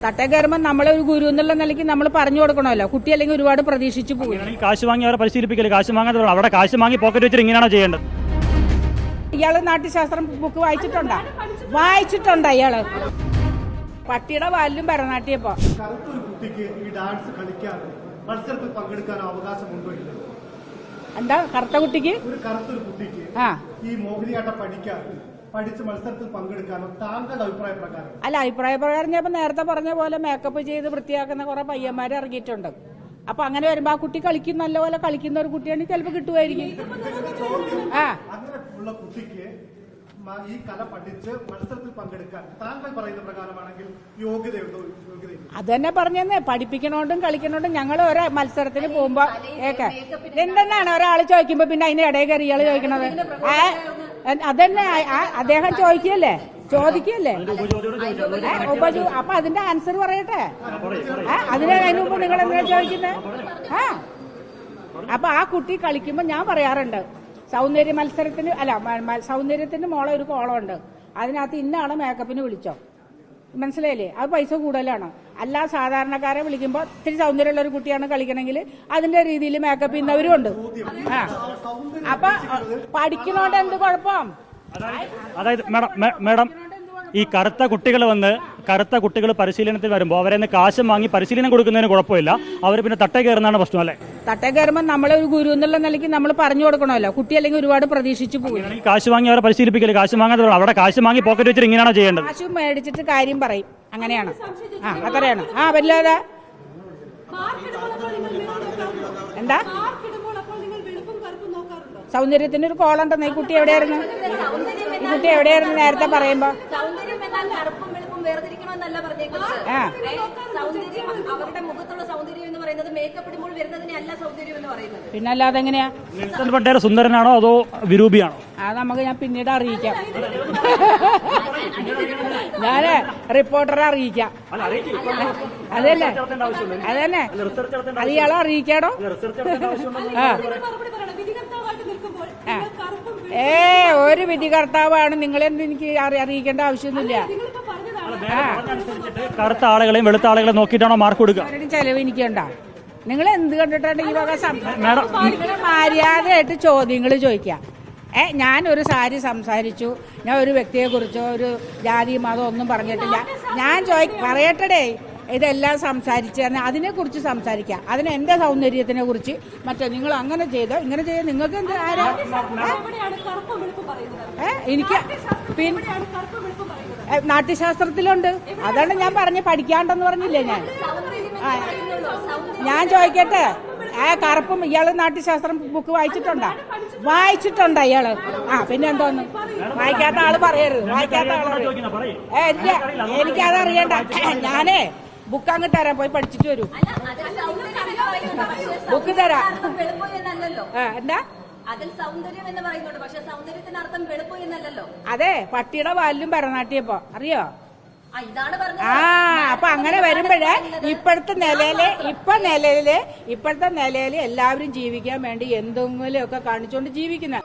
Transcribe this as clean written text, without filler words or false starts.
തട്ടേ കയറുമ്പോൾ നമ്മളൊരു ഗുരു എന്നുള്ള നിലയ്ക്ക് നമ്മൾ പറഞ്ഞു കൊടുക്കണമല്ലോ. കുട്ടി അല്ലെങ്കിൽ ഒരുപാട് പ്രതീക്ഷിച്ചു പോകും. കാശ് വാങ്ങി അവരെ പരിശീലിപ്പിക്കല്, കാശ് വാങ്ങാതെ അവിടെ കാശ് വാങ്ങി പോക്കറ്റ് വെച്ചിട്ട് ഇങ്ങനെയാണോ ചെയ്യേണ്ടത്? ഇയാള് നാട്യശാസ്ത്രം ബുക്ക് വായിച്ചിട്ടുണ്ടാ ഇയാള്? പട്ടിയുടെ വാലിലും ഭരതനാട്യപ്പോ കറുത്തൊരു കുട്ടിക്ക് ഈ ഡാൻസ് കളിക്കാനോ മത്സരത്തിൽ പങ്കെടുക്കാനോ അവകാശമുണ്ടോ? എന്താ കറുത്ത കുട്ടിക്ക്? ഒരു കറുത്തൊരു കുട്ടിക്ക് ഈ മോഹിനിയാട്ടം പഠിച്ച് മത്സരത്തിൽ പങ്കെടുക്കാനോ താങ്കളുടെ അഭിപ്രായ പ്രകാരം? അല്ല, അഭിപ്രായ പ്രകാരം ഞാൻ നേരത്തെ പറഞ്ഞ പോലെ മേക്കപ്പ് ചെയ്ത് വൃത്തിയാക്കുന്ന കുറെ പയ്യന്മാർ ഇറങ്ങിയിട്ടുണ്ട്. അപ്പൊ അങ്ങനെ വരുമ്പോ ആ കുട്ടി നല്ലപോലെ കളിക്കുന്ന ഒരു കുട്ടിയാണെങ്കിൽ ചിലപ്പോ കിട്ടുമായിരിക്കും. അങ്ങനെയുള്ള കുട്ടിക്ക് ഈ കല പഠിച്ച് മത്സരത്തിൽ പങ്കെടുക്കാൻ താങ്കൾ പറയുന്ന പ്രകാരമാണെങ്കിൽ യോഗ്യതയുണ്ടോ? അത് തന്നെ പറഞ്ഞെന്നേ, പഠിപ്പിക്കണോണ്ടും കളിക്കണോണ്ടും ഞങ്ങൾ ഒരേ മത്സരത്തിന് പോകുമ്പോ എന്തെന്നാണ് ഒരാൾ ചോദിക്കുമ്പോ പിന്നെ അതിന്റെ ഇടയിൽ കയറി ഇയാള് ചോദിക്കണത്? അതന്നെ അദ്ദേഹം ചോദിക്കല്ലേ അപ്പൊ അതിന്റെ ആൻസർ പറയട്ടെ. അതിന് മുമ്പ് നിങ്ങൾ എന്തിനാ ചോദിക്കുന്നത്? അപ്പൊ ആ കുട്ടി കളിക്കുമ്പോ ഞാൻ പറയാറുണ്ട്, സൗന്ദര്യ മത്സരത്തിന് സൗന്ദര്യത്തിന് മോളെ ഒരു കോളമുണ്ട്, അതിനകത്ത് ഇന്നാണ് മേക്കപ്പിന് വിളിച്ചോ, മനസ്സിലായില്ലേ? അത് പൈസ കൂടുതലാണ്. അല്ല, സാധാരണക്കാരെ വിളിക്കുമ്പോൾ ഇത്തിരി സൗന്ദര്യമുള്ള ഒരു കുട്ടിയാണ് കളിക്കണമെങ്കിൽ അതിന്റെ രീതിയിൽ മേക്കപ്പ് ചെയ്യുന്നവരും ഉണ്ട്. അപ്പൊ പഠിക്കണോണ്ട് എന്ത് കുഴപ്പം? അതായത് മേഡം, ഈ കറുത്ത കുട്ടികൾ പരിശീലനത്തിൽ വരുമ്പോൾ അവരെ കാശ് വാങ്ങി പരിശീലനം കൊടുക്കുന്നതിന് കുഴപ്പമില്ല, അവർ പിന്നെ തട്ടേ കയറുന്നതാണ് പ്രശ്നം അല്ലേ? തട്ടേ കയറുമ്പോൾ നമ്മളൊരു ഗുരു എന്നുള്ള നിലയ്ക്ക് നമ്മൾ പറഞ്ഞു കൊടുക്കണമല്ലോ. കുട്ടി അല്ലെങ്കിൽ ഒരുപാട് പ്രതീക്ഷിച്ചു പോകും. കാശ് വാങ്ങി അവരെ പരിശീലിപ്പിക്കല്, കാശ് വാങ്ങാതെ അവിടെ കാശ് വാങ്ങി പോക്കറ്റ് വെച്ചിട്ട് ഇങ്ങനെയാണോ ചെയ്യേണ്ടത്? കാശ് മേടിച്ചിട്ട് കാര്യം പറയും, അങ്ങനെയാണ്. അത്രയാണ്. വല്ലാതെ എന്താ സൗന്ദര്യത്തിന് ഒരു കോളുണ്ടെന്ന്. ഈ കുട്ടി എവിടെയായിരുന്നു നേരത്തെ പറയുമ്പോ? പിന്നല്ലാതെ എങ്ങനെയാ? സുന്ദരനാണോ അതോ വിരൂപിയാണോ? അത് ഞാൻ പിന്നീട് അറിയിക്കാം. ഞാന് റിപ്പോർട്ടറെ അറിയിക്കാം. അതന്നെ അത് ഇയാളെ അറിയിക്കാടോ. ഒരു വിധികർത്താവാണ് നിങ്ങളെന്ന് എനിക്ക് അറിയിക്കേണ്ട ആവശ്യമൊന്നുമില്ല. കറുത്ത ആളുകളെയും വെളുത്ത ആളുകളെ നോക്കിയിട്ടാണോ മാർക്ക് കൊടുക്കുക? ചെലവ് എനിക്കുണ്ടാ. നിങ്ങൾ എന്ത് കണ്ടിട്ടാണ് ഈ വക മര്യാദയായിട്ട് ചോദ്യങ്ങൾ ചോദിക്കാം. ഞാനൊരു സാരി സംസാരിച്ചു, ഞാൻ ഒരു വ്യക്തിയെ കുറിച്ചോ ഒരു ജാതി മതം ഒന്നും പറഞ്ഞിട്ടില്ല. ഞാൻ പറയട്ടെ, ഇതെല്ലാം സംസാരിച്ച് അതിനെക്കുറിച്ച് സംസാരിക്കാം. അതിന് എന്റെ സൗന്ദര്യത്തിനെ കുറിച്ച് മറ്റേ നിങ്ങൾ അങ്ങനെ ചെയ്തോ ഇങ്ങനെ ചെയ്തോ നിങ്ങൾക്ക് എന്ത് ആരാ? എനിക്ക് നാട്യശാസ്ത്രത്തിലുണ്ട്. അതാണ് ഞാൻ പഠിക്കാണ്ടെന്ന് പറഞ്ഞില്ലേ ഞാൻ ചോദിക്കട്ടെ, കറുപ്പും ഇയാള് നാട്യശാസ്ത്രം ബുക്ക് വായിച്ചിട്ടുണ്ടാ ഇയാള്? പിന്നെ എന്തോന്ന് വായിക്കാത്ത ആള് പറയരുത്. വായിക്കാത്ത ആള് എനിക്കതറിയണ്ട. ഞാനേ ബുക്ക് അങ്ങ് തരാം, പോയി പഠിച്ചിട്ട് വരൂ. ബുക്ക് തരാം. എന്താ അതെ, പട്ടിയുടെ വാലിലും ഭരതനാട്യപ്പോ അറിയോ? അപ്പൊ അങ്ങനെ വരുമ്പോഴേ ഇപ്പോഴത്തെ നിലയില് എല്ലാവരും ജീവിക്കാൻ വേണ്ടി എന്തെങ്കിലും ഒക്കെ കാണിച്ചുകൊണ്ട് ജീവിക്കുന്ന